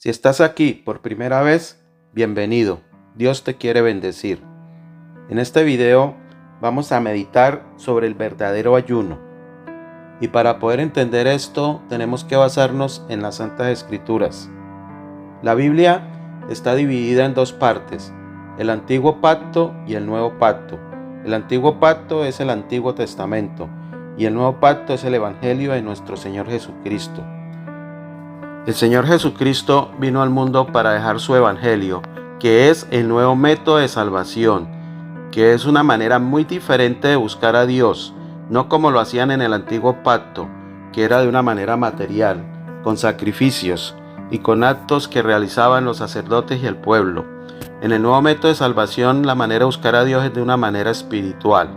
Si estás aquí por primera vez, bienvenido. Dios te quiere bendecir. En este video vamos a meditar sobre el verdadero ayuno. Y para poder entender esto, tenemos que basarnos en las Santas Escrituras. La Biblia está dividida en dos partes, el Antiguo Pacto y el Nuevo Pacto. El Antiguo Pacto es el Antiguo Testamento y el Nuevo Pacto es el Evangelio de nuestro Señor Jesucristo. El Señor Jesucristo vino al mundo para dejar su Evangelio, que es el nuevo método de salvación, que es una manera muy diferente de buscar a Dios, no como lo hacían en el Antiguo Pacto, que era de una manera material, con sacrificios y con actos que realizaban los sacerdotes y el pueblo. En el nuevo método de salvación, la manera de buscar a Dios es de una manera espiritual.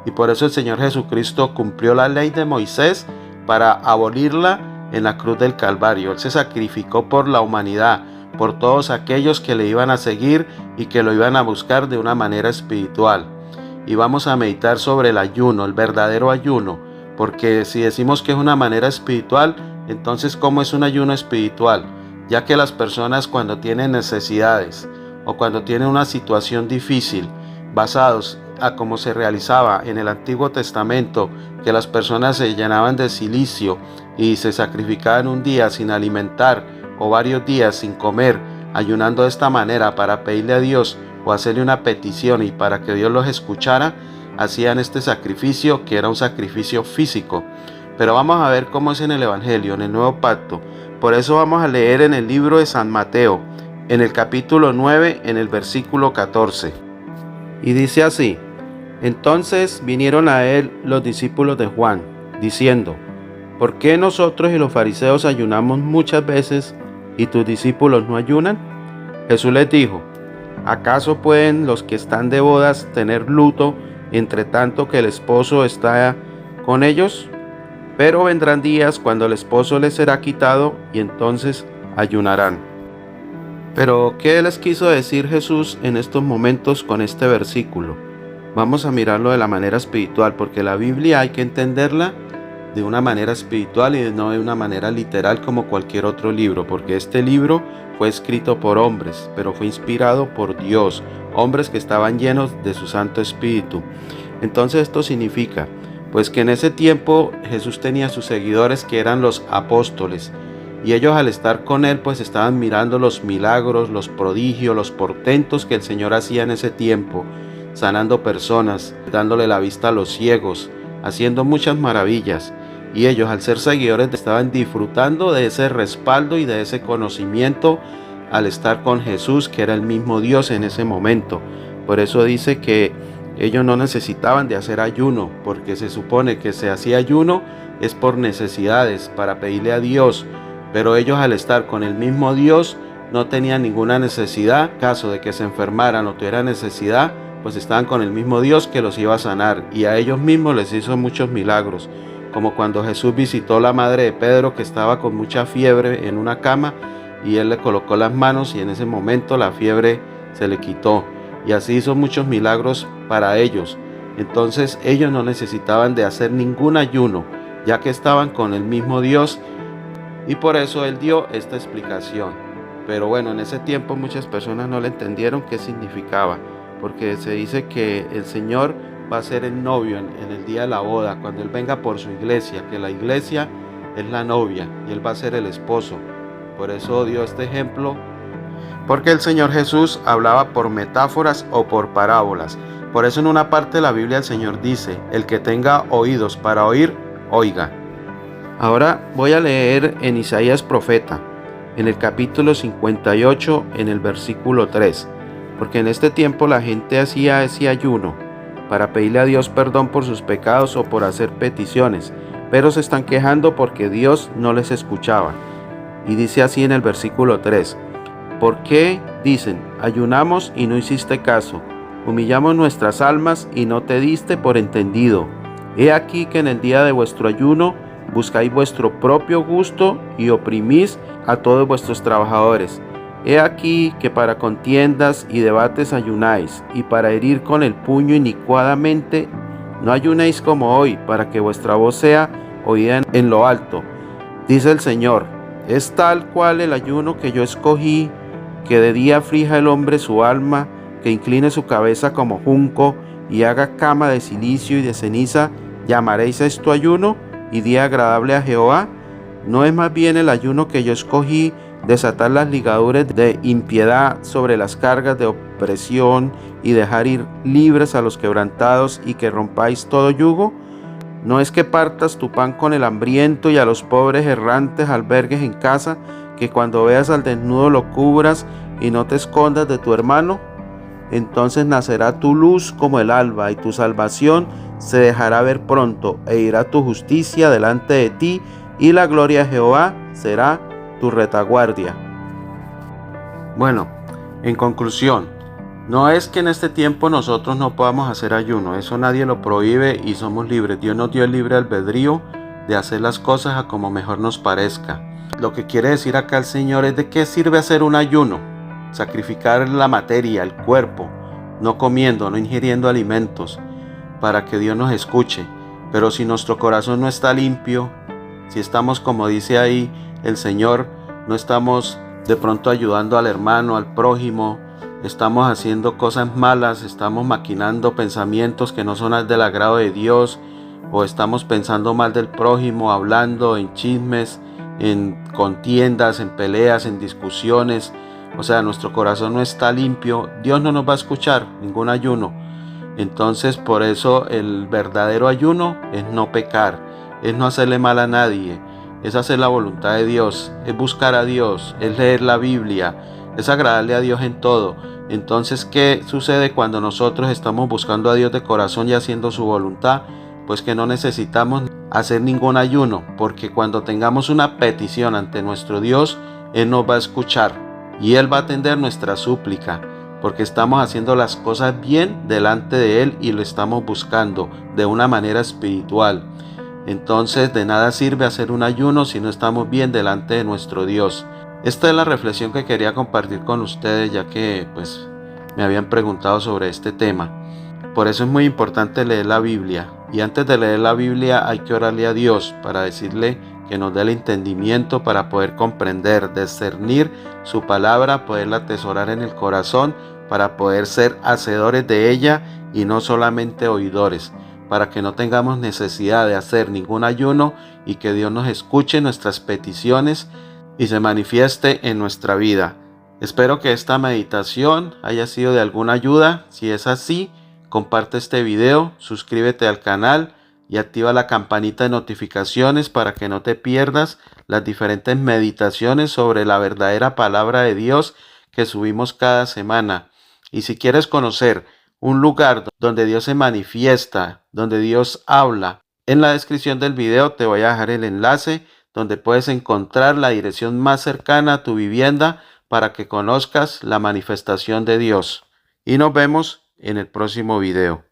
Y por eso el Señor Jesucristo cumplió la ley de Moisés para abolirla en la cruz del Calvario. Él se sacrificó por la humanidad, por todos aquellos que le iban a seguir y que lo iban a buscar de una manera espiritual. Y vamos a meditar sobre el ayuno, el verdadero ayuno, porque si decimos que es una manera espiritual, entonces ¿cómo es un ayuno espiritual? Ya que las personas cuando tienen necesidades o cuando tienen una situación difícil, basados a como se realizaba en el Antiguo Testamento, que las personas se llenaban de cilicio y se sacrificaban un día sin alimentar o varios días sin comer, ayunando de esta manera para pedirle a Dios o hacerle una petición y para que Dios los escuchara, hacían este sacrificio que era un sacrificio físico. Pero vamos a ver cómo es en el Evangelio, en el Nuevo Pacto. Por eso vamos a leer en el libro de San Mateo, en el capítulo 9, en el versículo 14. Y dice así: Entonces vinieron a él los discípulos de Juan, diciendo: ¿Por qué nosotros y los fariseos ayunamos muchas veces y tus discípulos no ayunan? Jesús les dijo: ¿Acaso pueden los que están de bodas tener luto entre tanto que el esposo está con ellos? Pero vendrán días cuando el esposo les será quitado y entonces ayunarán. Pero, ¿qué les quiso decir Jesús en estos momentos con este versículo? Vamos a mirarlo de la manera espiritual, porque la Biblia hay que entenderla de una manera espiritual y no de una manera literal como cualquier otro libro, porque este libro fue escrito por hombres, pero fue inspirado por Dios, hombres que estaban llenos de su Santo Espíritu. Entonces esto significa, pues que en ese tiempo Jesús tenía sus seguidores que eran los apóstoles, y ellos al estar con él pues estaban mirando los milagros, los prodigios, los portentos que el Señor hacía en ese tiempo, sanando personas, dándole la vista a los ciegos, haciendo muchas maravillas. Y ellos al ser seguidores estaban disfrutando de ese respaldo y de ese conocimiento al estar con Jesús, que era el mismo Dios en ese momento. Por eso dice que ellos no necesitaban de hacer ayuno, porque se supone que se hacía ayuno es por necesidades, para pedirle a Dios. Pero ellos al estar con el mismo Dios no tenían ninguna necesidad. Caso de que se enfermaran o tuvieran necesidad, pues estaban con el mismo Dios que los iba a sanar, y a ellos mismos les hizo muchos milagros, como cuando Jesús visitó a la madre de Pedro, que estaba con mucha fiebre en una cama, y él le colocó las manos y en ese momento la fiebre se le quitó, y así hizo muchos milagros para ellos. Entonces ellos no necesitaban de hacer ningún ayuno, ya que estaban con el mismo Dios, y por eso él dio esta explicación. Pero bueno, en ese tiempo muchas personas no le entendieron qué significaba, porque se dice que el Señor va a ser el novio en el día de la boda, cuando Él venga por su iglesia, que la iglesia es la novia y Él va a ser el esposo. Por eso dio este ejemplo, porque el Señor Jesús hablaba por metáforas o por parábolas. Por eso en una parte de la Biblia el Señor dice: el que tenga oídos para oír, oiga. Ahora voy a leer en Isaías profeta, en el capítulo 58, en el versículo 3. Porque en este tiempo la gente hacía ese ayuno para pedirle a Dios perdón por sus pecados o por hacer peticiones, pero se están quejando porque Dios no les escuchaba. Y dice así en el versículo 3: ¿Por qué dicen, ayunamos y no hiciste caso? Humillamos nuestras almas y no te diste por entendido. He aquí que en el día de vuestro ayuno buscáis vuestro propio gusto y oprimís a todos vuestros trabajadores. He aquí que para contiendas y debates ayunáis, y para herir con el puño inicuadamente no ayunéis como hoy, para que vuestra voz sea oída en lo alto. Dice el Señor: Es tal cual el ayuno que yo escogí, que de día aflija el hombre su alma, que incline su cabeza como junco y haga cama de cilicio y de ceniza. ¿Llamaréis esto ayuno y día agradable a Jehová? ¿No es más bien el ayuno que yo escogí, desatar las ligaduras de impiedad sobre las cargas de opresión y dejar ir libres a los quebrantados y que rompáis todo yugo? ¿No es que partas tu pan con el hambriento y a los pobres errantes albergues en casa, que cuando veas al desnudo lo cubras y no te escondas de tu hermano? Entonces nacerá tu luz como el alba y tu salvación se dejará ver pronto, e irá tu justicia delante de ti, y la gloria de Jehová será tu retaguardia. Bueno, en conclusión, no es que en este tiempo nosotros no podamos hacer ayuno, eso nadie lo prohíbe y somos libres. Dios nos dio el libre albedrío de hacer las cosas a como mejor nos parezca. Lo que quiere decir acá el Señor es de qué sirve hacer un ayuno, sacrificar la materia, el cuerpo, no comiendo, no ingiriendo alimentos, para que Dios nos escuche. Pero si nuestro corazón no está limpio, si estamos, como dice ahí el Señor, no estamos de pronto ayudando al hermano, al prójimo, estamos haciendo cosas malas, estamos maquinando pensamientos que no son del agrado de Dios, o estamos pensando mal del prójimo, hablando en chismes, en contiendas, en peleas, en discusiones, o sea, nuestro corazón no está limpio, Dios no nos va a escuchar ningún ayuno. Entonces, por eso el verdadero ayuno es no pecar, es no hacerle mal a nadie, es hacer la voluntad de Dios, es buscar a Dios, es leer la Biblia, es agradarle a Dios en todo. Entonces, ¿qué sucede cuando nosotros estamos buscando a Dios de corazón y haciendo su voluntad? Pues que no necesitamos hacer ningún ayuno, porque cuando tengamos una petición ante nuestro Dios, Él nos va a escuchar y Él va a atender nuestra súplica, porque estamos haciendo las cosas bien delante de Él y lo estamos buscando de una manera espiritual. Entonces, de nada sirve hacer un ayuno si no estamos bien delante de nuestro Dios. Esta es la reflexión que quería compartir con ustedes, ya que pues me habían preguntado sobre este tema. Por eso es muy importante leer la Biblia, y antes de leer la Biblia hay que orarle a Dios para decirle que nos dé el entendimiento para poder comprender, discernir su palabra, poderla atesorar en el corazón, para poder ser hacedores de ella y no solamente oidores, para que no tengamos necesidad de hacer ningún ayuno y que Dios nos escuche nuestras peticiones y se manifieste en nuestra vida. Espero que esta meditación haya sido de alguna ayuda. Si es así, comparte este video, suscríbete al canal y activa la campanita de notificaciones para que no te pierdas las diferentes meditaciones sobre la verdadera palabra de Dios que subimos cada semana. Y si quieres conocer un lugar donde Dios se manifiesta, donde Dios habla, en la descripción del video te voy a dejar el enlace donde puedes encontrar la dirección más cercana a tu vivienda para que conozcas la manifestación de Dios. Y nos vemos en el próximo video.